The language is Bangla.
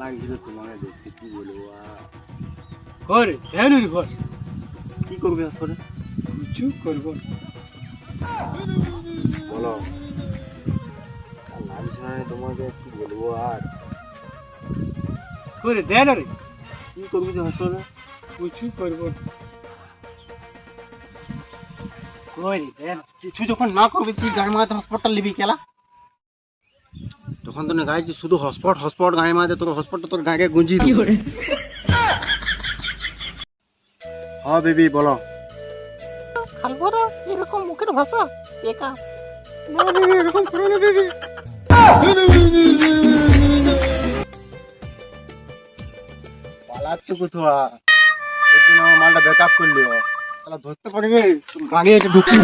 লাগছিল তোমাকে দেখতে, কি বলবো আর। করে ধ্যানের ঘর কি করবে আসলে? কিছু করবো না। বলো। আর লাগছে না তোমাকে, কি বলবো আর। করে দেন রে, কি করবি যে আসলে? কিছু করবো না। করে দেন। কিছু যখন না করবি তুই গাড়ি মারাতে হসপিটাল নিবি কেলা? তখন তো না গাইছি শুধু হসপট হসপট গাড়ি মারাতে, তোর হসপটটা তোর গায়ে গুঁজি দিবি। হ্যাঁ বেবি বলো। খালবো এরকম মুখের ভাষা একা না বেবি, এরকম করো না বেবি। পালাচ্ছ কোথাও? এর জন্য আমার মালটা ব্যাকআপ করলি, তাহলে ধরতে পারবি গাড়ি এটা ঢুকিয়ে